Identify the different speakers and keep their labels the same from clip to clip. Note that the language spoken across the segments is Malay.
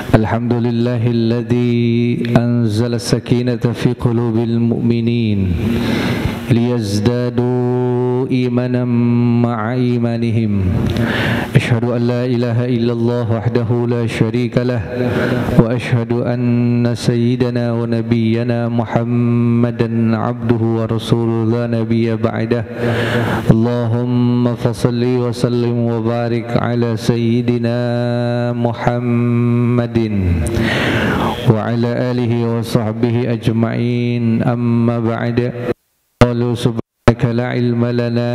Speaker 1: الحمد لله الذي أنزل السكينة في قلوب المؤمنين ليزدادوا إيمانا مع إيمانهم. أشهد أن لا إله إلا الله وحده لا شريك له وأشهد أن سيدنا ونبينا محمدا عبده ورسوله لا نبي بعده. اللهم فصل وسلم وبارك على سيدنا محمد وعلى آله وصحبه أجمعين. أما بعد، قالوا سبحانك لا علم لنا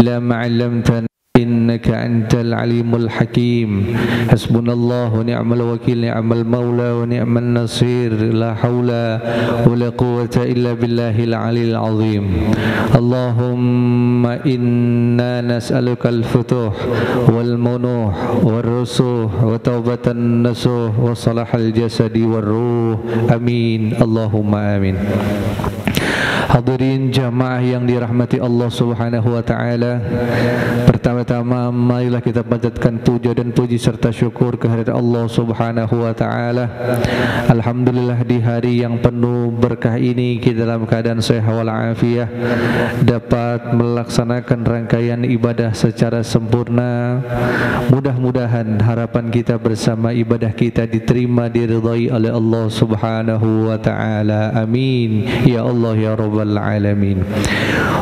Speaker 1: إلا ما علمتنا إنك أنت العليم الحكيم. حسبنا الله ونعم الوكيل، نعم المولى ونعم النصير. لا حول ولا قوة إلا بالله العلي العظيم. اللهم إنا نسألك الفتوح والمنوح والرسوح وتوبة النصوح وصلاح الجسد والروح. Amin. Allahumma amin. Hadirin jamaah yang dirahmati Allah Subhanahu wa taala. Pertama-tama marilah kita panjatkan puja dan puji serta syukur kehadirat Allah Subhanahu wa taala. Alhamdulillah, di hari yang penuh berkah ini kita dalam keadaan sehat walafiat dapat melaksanakan rangkaian ibadah secara sempurna. Mudah-mudahan harapan kita bersama ibadah kita diterima, diridhai oleh Allah Subhanahu wa taala. Amin ya Allah ya Rabbal alamin.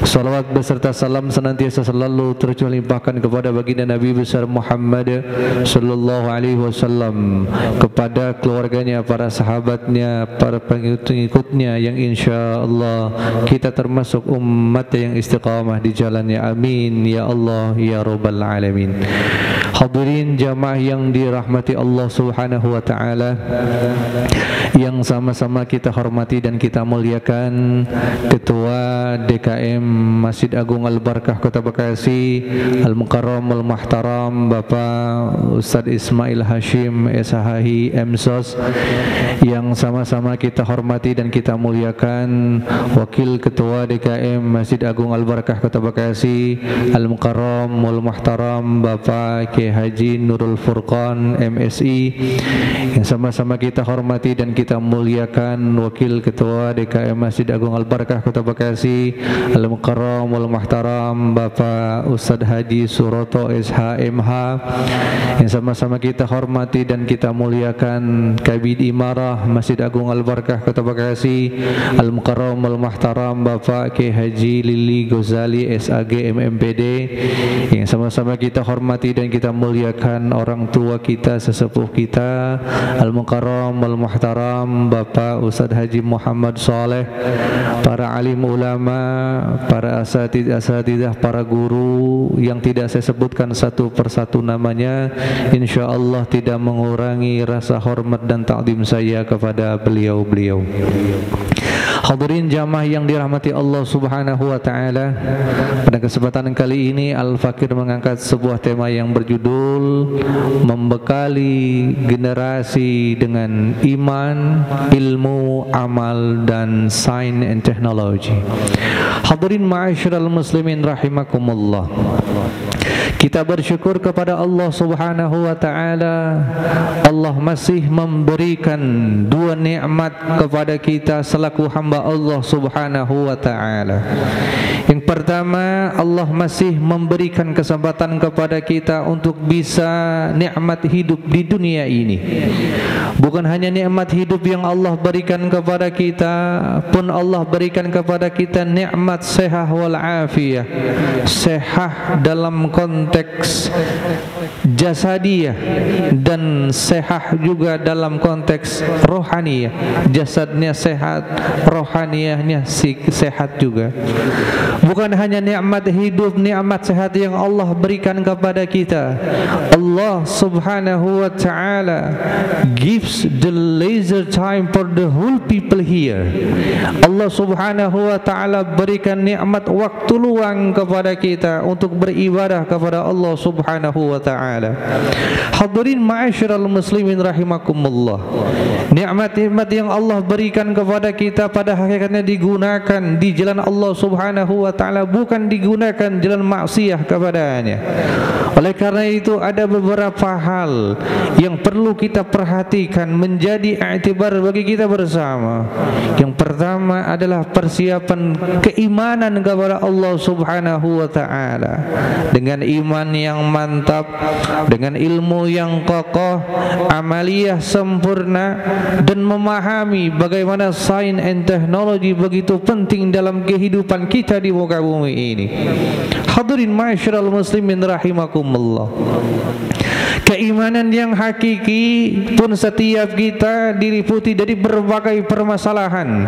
Speaker 1: Salawat beserta salam senantiasa selalu tercurahkan kepada baginda Nabi besar Muhammad sallallahu alaihi wasallam, kepada keluarganya, para sahabatnya, para pengikut-pengikutnya yang insyaallah kita termasuk umat yang istiqamah di jalannya. Amin ya Allah ya Rabbal alamin. Hadirin jamaah yang dirahmati Allah Subhanahu wa taala, yang sama-sama kita hormati dan kita muliakan Ketua DKM Masjid Agung Al-Barakah Kota Bekasi, Al-Mukarram Al-Muhtaram Bapak Ustadz Ismail Hashim SHI MSOS, yang sama-sama kita hormati dan kita muliakan Wakil Ketua DKM Masjid Agung Al-Barakah Kota Bekasi, Al-Mukarram Al-Muhtaram Bapak Haji Nurul Furqan MSI, yang sama-sama kita hormati dan kita muliakan Wakil Ketua DKM Masjid Agung Al-Barakah Kota Bekasi, Al-Mukarram Al-Muhtaram Bapak Ustadz Haji Suroto SHMH, yang sama-sama kita hormati dan kita muliakan Kabid Imarah Masjid Agung Al-Barakah Kota Bekasi, Al-Mukarram Al-Muhtaram Bapak K Haji Lili Ghazali SAG MMPD, yang sama-sama kita hormati dan kita muliakan orang tua kita, sesepuh kita, Al-Mukarram Al-Muhtaram Bapak Ustadz Haji Muhammad Saleh, para alim ulama, para asatidzah, para guru yang tidak saya sebutkan satu persatu namanya, insyaallah tidak mengurangi rasa hormat dan takdim saya kepada beliau-beliau. Hadirin jamaah yang dirahmati Allah Subhanahu wa taala, pada kesempatan kali ini Al-Fakir mengangkat sebuah tema yang berjudul membekali generasi dengan iman, ilmu, amal dan sains and technology. Hadirin ma'asyiral muslimin rahimakumullah. Kita bersyukur kepada Allah Subhanahu wa taala. Allah masih memberikan dua nikmat kepada kita selaku hamba Allah Subhanahu wa taala. Yang pertama, Allah masih memberikan kesempatan kepada kita untuk bisa nikmat hidup di dunia ini. Bukan hanya nikmat hidup yang Allah berikan kepada kita, pun Allah berikan kepada kita nikmat sehat wal afiyah. Sehat dalam konteks jasadiyah dan sehat juga dalam konteks rohaniyah. Jasadnya sehat, rohaniyahnya sehat juga. Bukan hanya nikmat hidup, nikmat sehat yang Allah berikan kepada kita. Allah Subhanahu wa taala gives the leisure time for the whole people here. Allah Subhanahu wa taala berikan nikmat waktu luang kepada kita untuk beribadah kepada Allah Subhanahu wa taala. Hadirin ma'asyiral muslimin rahimakumullah. Nikmat-nikmat yang Allah berikan kepada kita pada hakikatnya digunakan di jalan Allah Subhanahu wa taala, bukan digunakan jalan maksiat kepadanya. Oleh karena itu ada beberapa hal yang perlu kita perhatikan menjadi i'tibar bagi kita bersama. Yang pertama adalah persiapan keimanan kepada Allah Subhanahu wa taala. Dengan iman yang mantap, dengan ilmu yang kokoh, amaliyah sempurna, dan memahami bagaimana sains and teknologi begitu penting dalam kehidupan kita di muka bumi ini. Hadirin ma'asyiral muslimin rahimakumullah. Keimanan yang hakiki pun setiap kita diliputi dari berbagai permasalahan,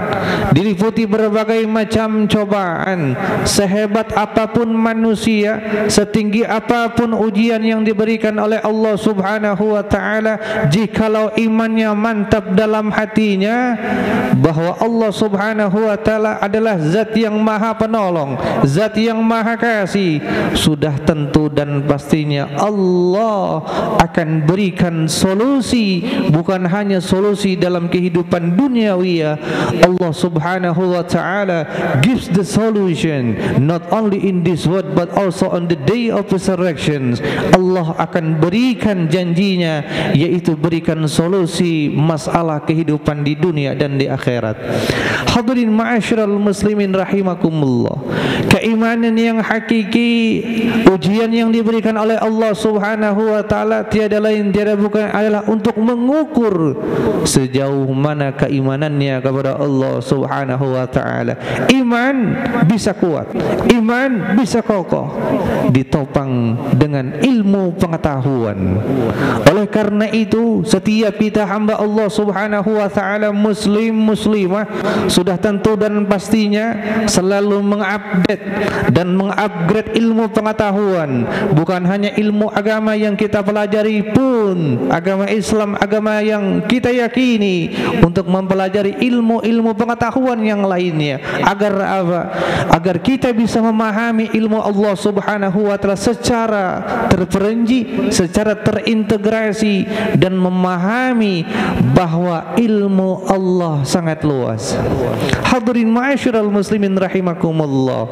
Speaker 1: diliputi berbagai macam cobaan. Sehebat apapun manusia, setinggi apapun ujian yang diberikan oleh Allah Subhanahu wa taala, jikalau imannya mantap dalam hatinya bahwa Allah Subhanahu wa taala adalah zat yang maha penolong, zat yang maha kasih, sudah tentu dan pastinya Allah akan berikan solusi, bukan hanya solusi dalam kehidupan duniawiya. Allah Subhanahu wa taala gives the solution not only in this world but also on the day of resurrection. Allah akan berikan janjinya, yaitu berikan solusi masalah kehidupan di dunia dan di akhirat. Hadirin ma'asyiral muslimin rahimakumullah. Keimanan yang hakiki, ujian yang diberikan oleh Allah Subhanahu wa taala tiada lain tiada bukan adalah untuk mengukur sejauh mana keimanannya kepada Allah Subhanahu wa taala. Iman bisa kuat, iman bisa kokoh ditopang dengan ilmu pengetahuan. Oleh karena itu setiap kita hamba Allah Subhanahu wa taala, muslim muslimah, sudah tentu dan pastinya selalu mengupdate dan mengupgrade ilmu pengetahuan. Bukan hanya ilmu agama yang kita pelajari pun, agama Islam, agama yang kita yakini, untuk mempelajari ilmu-ilmu pengetahuan yang lainnya. Agar apa? Agar kita bisa memahami ilmu Allah Subhanahu wa taala secara terperinci, secara terintegrasi, dan memahami bahwa ilmu Allah sangat luas. Hadirin ma'asyiral muslimin rahimakumullah.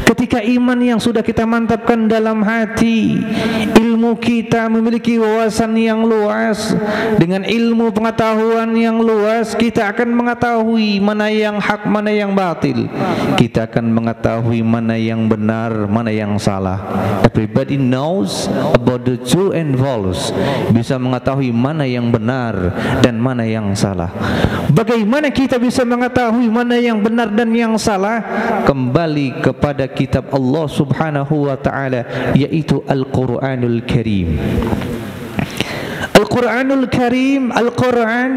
Speaker 1: Ketika iman yang sudah kita mantapkan dalam hati, ilmu kita memiliki wawasan yang luas, dengan ilmu pengetahuan yang luas, kita akan mengetahui mana yang hak, mana yang batil. Kita akan mengetahui mana yang benar, mana yang salah. Everybody knows about the true and false. Bisa mengetahui mana yang benar dan mana yang salah. Bagaimana kita bisa mengetahui mana yang benar dan yang salah? Kembali kepada kitab Allah Subhanahu wa taala, yaitu Al-Qur'anul Karim. Al-Quranul Karim, Al-Quran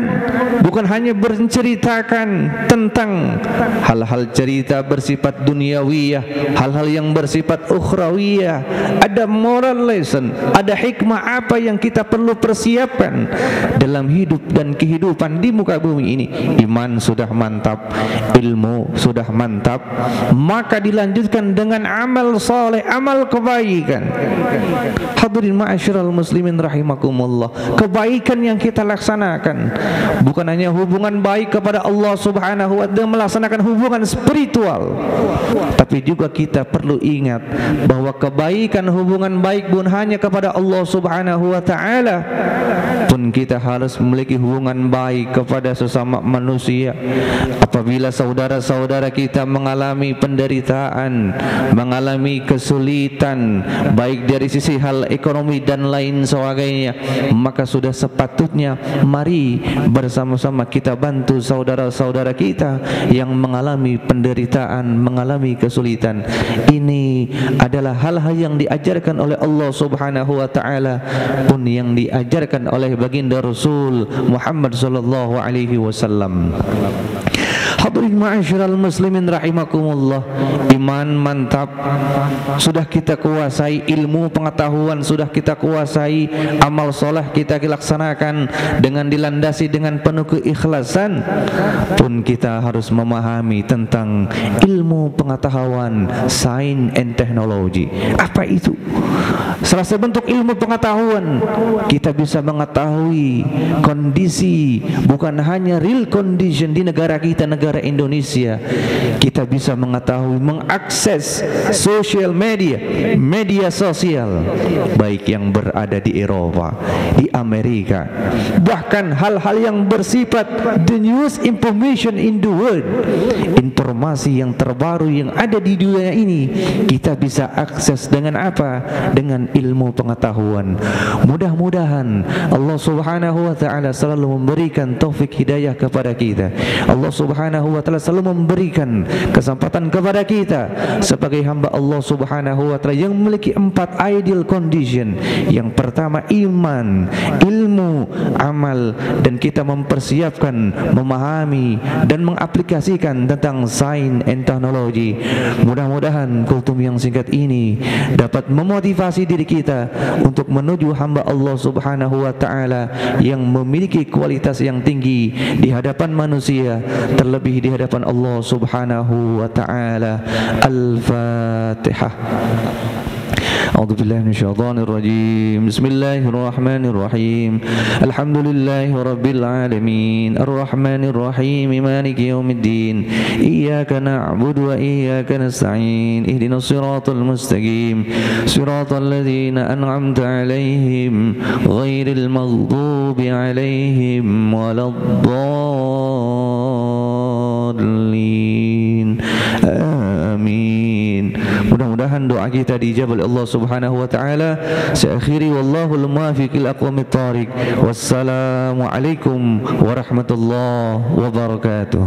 Speaker 1: bukan hanya berceritakan tentang hal-hal cerita bersifat duniawiyah, hal-hal yang bersifat ukhrawiyah. Ada moral lesson, ada hikmah apa yang kita perlu persiapkan dalam hidup dan kehidupan di muka bumi ini. Iman sudah mantap, ilmu sudah mantap, maka dilanjutkan dengan amal soleh, amal kebaikan. Hadirin ma'asyiral muslimin rahimakumullah. Kebaikan yang kita laksanakan bukan hanya hubungan baik kepada Allah Subhanahu wa taala, melaksanakan hubungan spiritual, tapi juga kita perlu ingat bahwa kebaikan hubungan baik pun hanya kepada Allah Subhanahu wa taala, pun kita harus memiliki hubungan baik kepada sesama manusia. Apabila saudara-saudara kita mengalami penderitaan, mengalami kesulitan, baik dari sisi hal ekonomi dan lain sebagainya, maka sudah sepatutnya mari bersama-sama kita bantu saudara-saudara kita yang mengalami penderitaan, mengalami kesulitan. Ini adalah hal-hal yang diajarkan oleh Allah Subhanahu wa taala, pun yang diajarkan oleh baginda Rasul Muhammad sallallahu alaihi wasallam. Hadirin ma'asyiral muslimin rahimakumullah, iman mantap, sudah kita kuasai, ilmu pengetahuan sudah kita kuasai, amal soleh kita laksanakan dengan dilandasi dengan penuh keikhlasan, pun kita harus memahami tentang ilmu pengetahuan, sains and teknologi. Apa itu? Salah satu bentuk ilmu pengetahuan, kita bisa mengetahui kondisi, bukan hanya real condition di negara kita, negara Indonesia. Kita bisa mengetahui, mengakses social media, media sosial, baik yang berada di Eropa, di Amerika, bahkan hal-hal yang bersifat the news information in the world, informasi yang terbaru yang ada di dunia ini, kita bisa akses dengan apa? Dengan ilmu pengetahuan. Mudah-mudahan Allah Subhanahu wa taala selalu memberikan taufik hidayah kepada kita. Allah Subhanahu wa taala selalu memberikan kesempatan kepada kita sebagai hamba Allah Subhanahu wa taala yang memiliki 4 ideal condition. Yang pertama iman, ilmu, amal, dan kita mempersiapkan, memahami dan mengaplikasikan tentang sains dan teknologi. Mudah-mudahan kultum yang singkat ini dapat memotivasi diri kita untuk menuju hamba Allah Subhanahu wa taala yang memiliki kualitas yang tinggi di hadapan manusia, terlebih di hadapan Allah Subhanahu wa taala. Al-Fatihah. أعوذ بالله من الشيطان الرجيم. بسم الله الرحمن الرحيم. الحمد لله رب العالمين الرحمن الرحيم مالك يوم الدين إياك نعبد وإياك نستعين اهدنا الصراط المستقيم صراط الذين أنعمت عليهم غير المغضوب عليهم ولا الضالين آمين. Mudah-mudahan doa kita dijabah oleh Allah Subhanahu wa taala. Saya akhiri wallahul muwaffiq ila aqwamit thariq. Wassalamu alaikum warahmatullahi wabarakatuh.